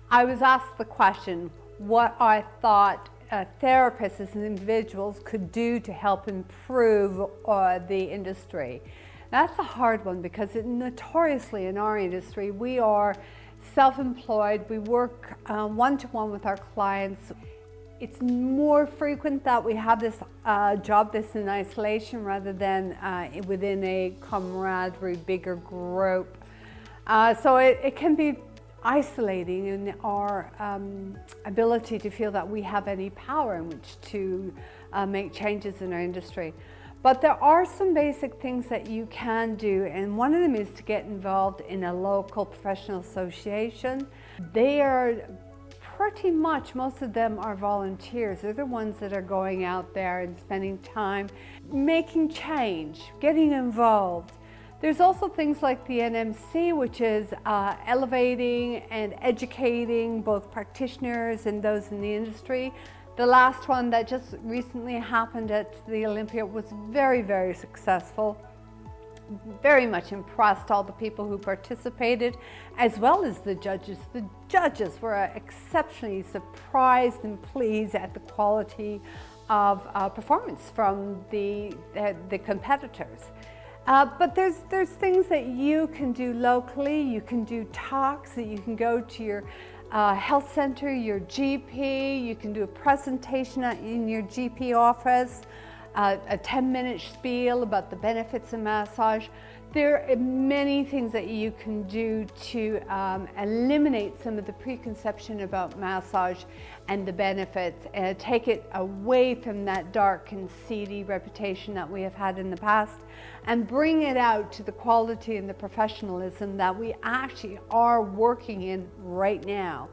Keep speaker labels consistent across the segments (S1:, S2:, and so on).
S1: I was asked the question, what I thought therapists as individuals could do to help improve the industry. That's a hard one because notoriously in our industry, we are self-employed, we work one-to-one with our clients. It's more frequent that we have this job that's in isolation rather than within a camaraderie, bigger group. So it can be isolating in our ability to feel that we have any power in which to make changes in our industry. But there are some basic things that you can do, and one of them is to get involved in a local professional association. They are pretty much, most of them are volunteers. They're the ones that are going out there and spending time making change, getting involved. There's also things like the NMC, which is elevating and educating both practitioners and those in the industry. The last one that just recently happened at the Olympia was very, very successful. Very much impressed all the people who participated, as well as the judges. The judges were exceptionally surprised and pleased at the quality of performance from the competitors. But there's things that you can do locally. You can do talks, that you can go to your health center, your GP, you can do a presentation in your GP office, a 10-minute spiel about the benefits of massage. There are many things that you can do to eliminate some of the preconception about massage and the benefits, and take it away from that dark and seedy reputation that we have had in the past, and bring it out to the quality and the professionalism that we actually are working in right now.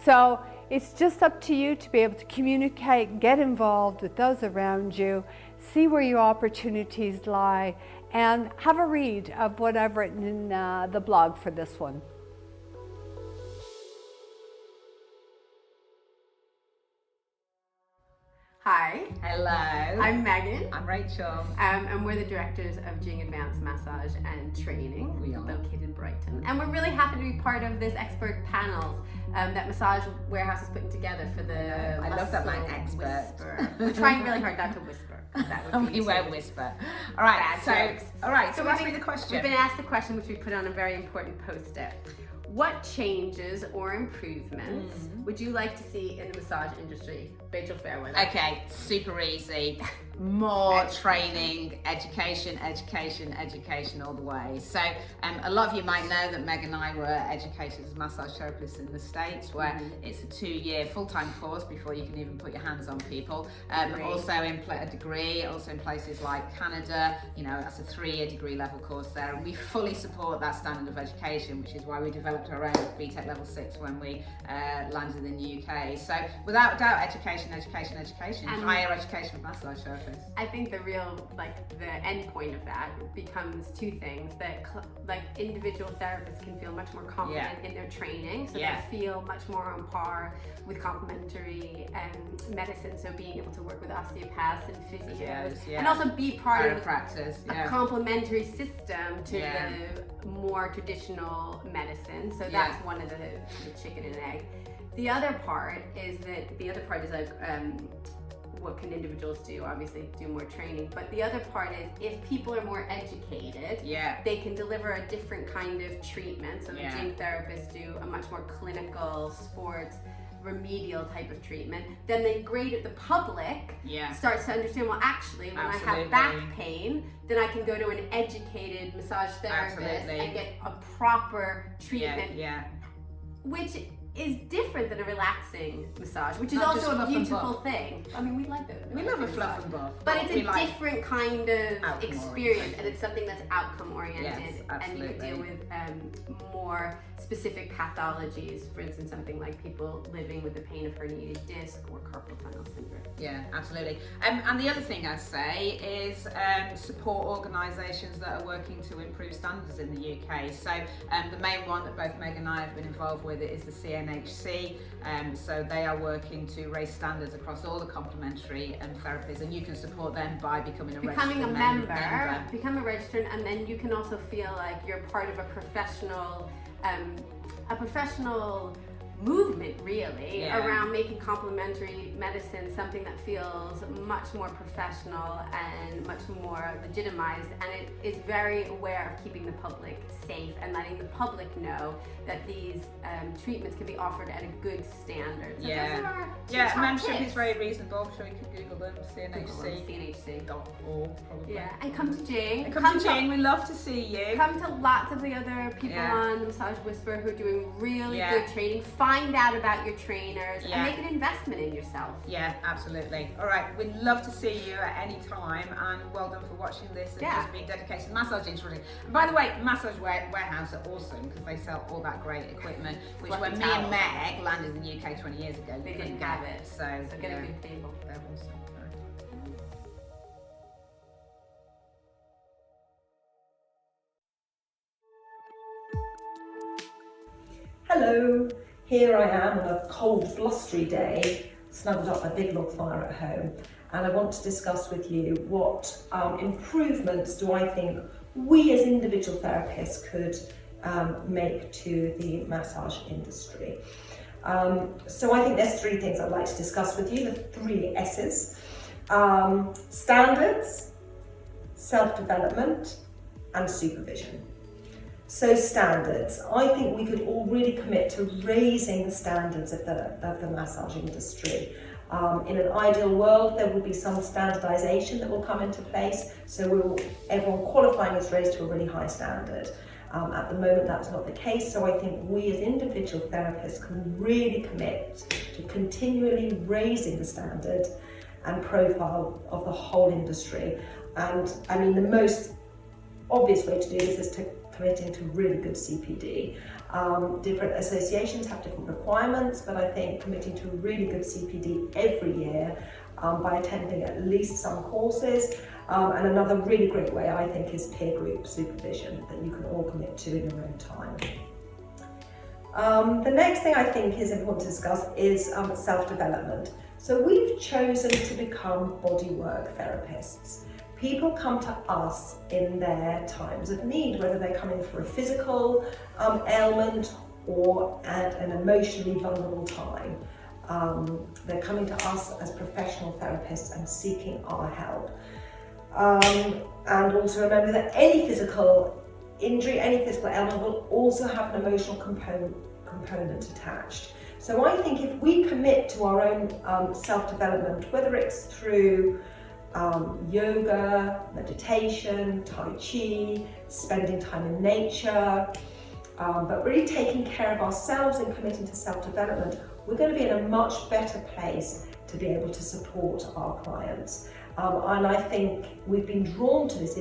S1: So it's just up to you to be able to communicate, get involved with those around you, see where your opportunities lie, and have a read of what I've written in the blog for this one.
S2: Hi.
S3: Hello.
S2: I'm Megan.
S3: I'm Rachel.
S2: And we're the directors of Jing Advanced Massage and Training,
S3: We are.
S2: located in Brighton. And we're really happy to be part of this expert panels that Massage Warehouse is putting together for the
S3: I love that
S2: Muscle
S3: line, expert.
S2: Whisper. We're trying really hard not to whisper. That would be
S3: We won't whisper. All right.
S2: Bad jokes.
S3: So ask me the question.
S2: We've been asked the question, which we put on a very important post-it. What changes or improvements would you like to see in the massage industry? Rachel Fairweather.
S3: Okay, super easy. More training, education all the way. So a lot of you might know that Meg and I were educated as massage therapists in the States, where it's a 2-year full-time course before you can even put your hands on people. Also in a degree, also in places like Canada, you know, that's a 3-year degree level course there. And we fully support that standard of education, which is why we developed our own BTEC level 6 when we landed in the UK. So without a doubt, education, and higher education of massage therapists.
S2: I think the real, the end point of that becomes two things, that individual therapists can feel much more confident in their training, so they feel much more on par with complementary medicine, so being able to work with osteopaths and physios, and also be part of a complementary system to the more traditional medicine. So that's one of the chicken and egg. The other part is what can individuals do? Obviously do more training, but the other part is if people are more educated, they can deliver a different kind of treatment. So the Jing therapists do a much more clinical, sports, remedial type of treatment. Then the public starts to understand, well, actually when I have back pain, then I can go to an educated massage therapist and get a proper treatment, which is different than a relaxing massage, which is also a beautiful thing. I mean, we like it.
S3: We love a fluff and buff.
S2: But it's a different kind of experience, and it's something that's outcome oriented, and you can deal with more specific pathologies. For instance, something like people living with the pain of herniated disc or carpal tunnel syndrome.
S3: Yeah, absolutely. And the other thing I'd say is support organisations that are working to improve standards in the UK. So the main one that both Meg and I have been involved with is the CNHC. So they are working to raise standards across all the complementary therapies, and you can support them by becoming a member.
S2: Become a registered, and then you can also feel like you're part of a professional movement really around making complementary medicine something that feels much more professional and much more legitimized, and it is very aware of keeping the public safe and letting the public know that these treatments can be offered at a good standard. So those are our top
S3: membership
S2: tips.
S3: is very reasonable. I'm sure you can Google them, cnhc.org probably.
S2: Yeah, and come to Jing.
S3: And come to Jing, we love to see you.
S2: Come to lots of the other people on the Massage Whisperer who are doing really good training. Find out about your trainers and make an investment in yourself.
S3: Yeah, absolutely. All right, we'd love to see you at any time, and well done for watching this and just being dedicated to massage instructing. And by the way, Massage Warehouse are awesome because they sell all that great equipment, which when me and Meg landed in the UK 20 years ago,
S2: they didn't have it.
S3: So
S2: get a good table.
S3: They're awesome.
S4: Hello, here I am on a cold, blustery day, snuggled up a big log fire at home, and I want to discuss with you what improvements do I think we as individual therapists could make to the massage industry. So I think there's three things I'd like to discuss with you, the three S's. Standards, self-development, and supervision. So standards, I think we could all really commit to raising the standards of the massage industry. In an ideal world, there will be some standardization that will come into place, so everyone qualifying is raised to a really high standard. At the moment, that's not the case, so I think we as individual therapists can really commit to continually raising the standard and profile of the whole industry. And I mean, the most obvious way to do this is to committing to really good CPD. Different associations have different requirements, but I think committing to really good CPD every year by attending at least some courses. And another really great way, I think, is peer group supervision that you can all commit to in your own time. The next thing I think is important to discuss is self-development. So we've chosen to become bodywork therapists. People come to us in their times of need, whether they're coming for a physical ailment or at an emotionally vulnerable time. They're coming to us as professional therapists and seeking our help. And also remember that any physical injury, any physical ailment will also have an emotional component attached. So I think if we commit to our own self-development, whether it's through yoga, meditation, tai chi, spending time in nature, but really taking care of ourselves and committing to self-development, we're going to be in a much better place to be able to support our clients. And I think we've been drawn to this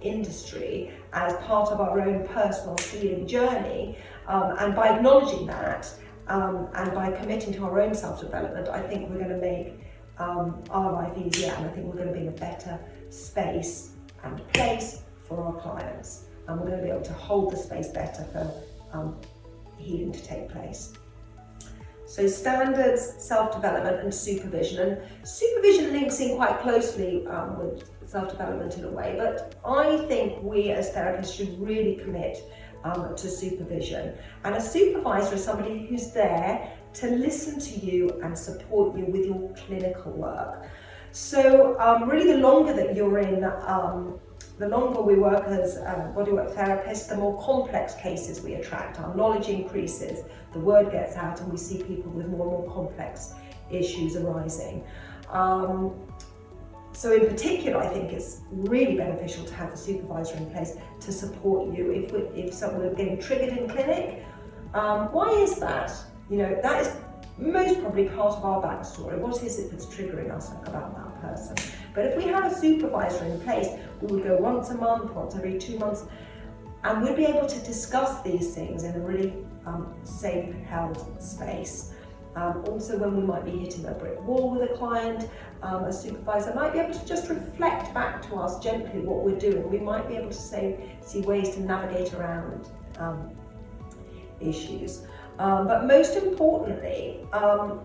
S4: industry as part of our own personal healing journey, and by acknowledging that and by committing to our own self-development, I think we're going to make our life easier, and I think we're going to be in a better space and place for our clients, and we're going to be able to hold the space better for healing to take place. So standards, self-development and supervision. And supervision links in quite closely with self-development in a way, but I think we as therapists should really commit to supervision. And a supervisor is somebody who's there to listen to you and support you with your clinical work. So really the longer that you're in, the longer we work as bodywork therapists, the more complex cases we attract. Our knowledge increases, the word gets out, and we see people with more and more complex issues arising. So in particular, I think it's really beneficial to have a supervisor in place to support you if someone is getting triggered in clinic. Why is that? You know, that is most probably part of our backstory. What is it that's triggering us about that person? But if we have a supervisor in place, we would go once a month, once every 2 months, and we'd be able to discuss these things in a really safe, held space. Also, when we might be hitting a brick wall with a client, a supervisor might be able to just reflect back to us gently what we're doing. We might be able to see ways to navigate around issues. But most importantly, bound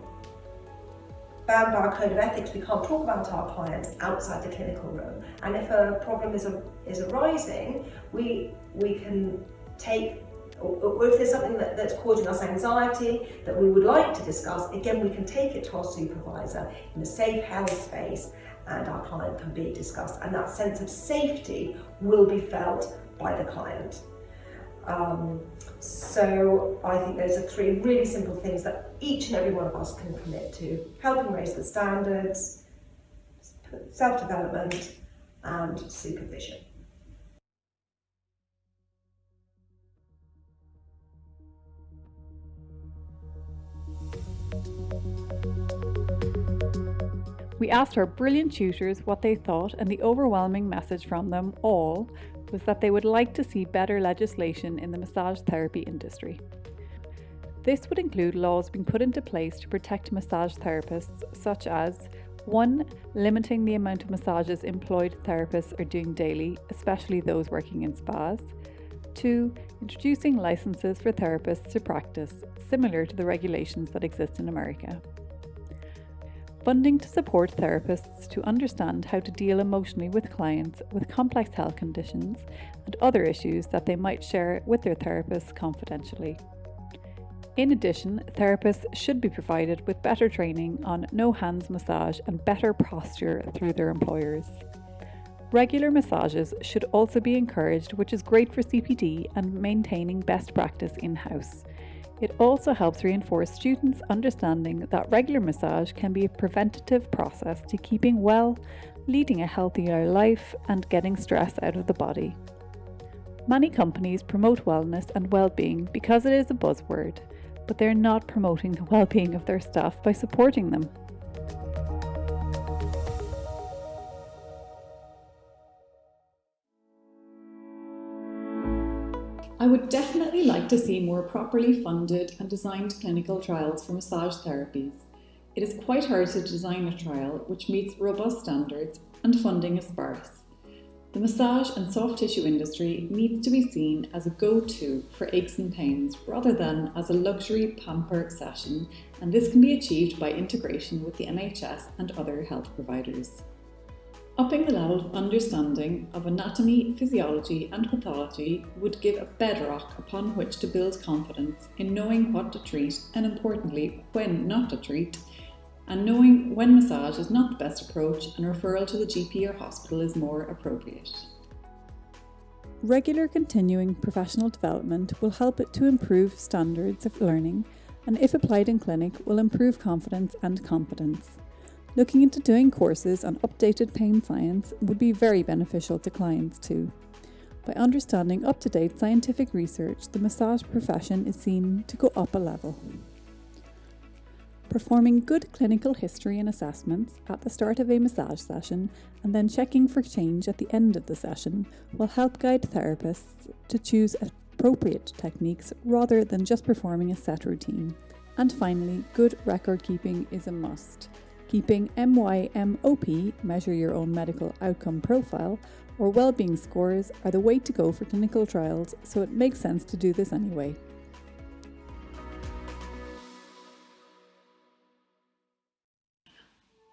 S4: by our code of ethics, we can't talk about our clients outside the clinical room. And if a problem is arising, we can take or if there's something that's causing us anxiety that we would like to discuss, again, we can take it to our supervisor in a safe, held space, and our client can be discussed. And that sense of safety will be felt by the client. So I think those are three really simple things that each and every one of us can commit to: helping raise the standards, self-development, and supervision.
S5: We asked our brilliant tutors what they thought, and the overwhelming message from them all was that they would like to see better legislation in the massage therapy industry. This would include laws being put into place to protect massage therapists, such as 1. Limiting the amount of massages employed therapists are doing daily, especially those working in spas. 2. Introducing licenses for therapists to practice, similar to the regulations that exist in America. Funding to support therapists to understand how to deal emotionally with clients with complex health conditions and other issues that they might share with their therapists confidentially. In addition, therapists should be provided with better training on no-hands massage and better posture through their employers. Regular massages should also be encouraged, which is great for CPD and maintaining best practice in-house. It also helps reinforce students' understanding that regular massage can be a preventative process to keeping well, leading a healthier life, and getting stress out of the body. Many companies promote wellness and well-being because it is a buzzword, but they're not promoting the well-being of their staff by supporting them. I would definitely like to see more properly funded and designed clinical trials for massage therapies. It is quite hard to design a trial which meets robust standards, and funding is sparse. The massage and soft tissue industry needs to be seen as a go-to for aches and pains rather than as a luxury pamper session, and this can be achieved by integration with the NHS and other health providers. Upping the level of understanding of anatomy, physiology and pathology would give a bedrock upon which to build confidence in knowing what to treat and, importantly, when not to treat, and knowing when massage is not the best approach and referral to the GP or hospital is more appropriate. Regular continuing professional development will help it to improve standards of learning, and if applied in clinic will improve confidence and competence. Looking into doing courses on updated pain science would be very beneficial to clients too. By understanding up-to-date scientific research, the massage profession is seen to go up a level. Performing good clinical history and assessments at the start of a massage session and then checking for change at the end of the session will help guide therapists to choose appropriate techniques rather than just performing a set routine. And finally, good record keeping is a must. Keeping MYMOP, measure your own medical outcome profile, or well-being scores are the way to go for clinical trials, so it makes sense to do this anyway.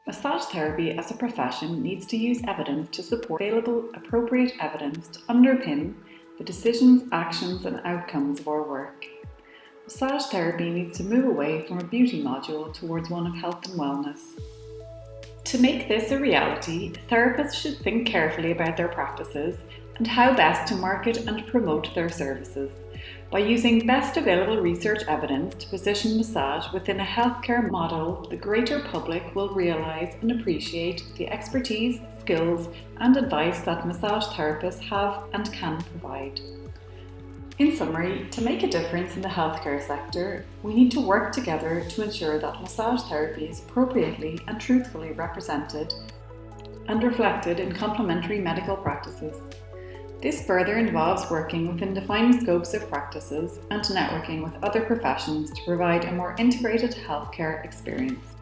S5: Massage therapy as a profession needs to use evidence to support available appropriate evidence to underpin the decisions, actions and outcomes of our work. Massage therapy needs to move away from a beauty module towards one of health and wellness. To make this a reality, therapists should think carefully about their practices and how best to market and promote their services. By using best available research evidence to position massage within a healthcare model, the greater public will realise and appreciate the expertise, skills and advice that massage therapists have and can provide. In summary, to make a difference in the healthcare sector, we need to work together to ensure that massage therapy is appropriately and truthfully represented and reflected in complementary medical practices. This further involves working within defined scopes of practices and networking with other professions to provide a more integrated healthcare experience.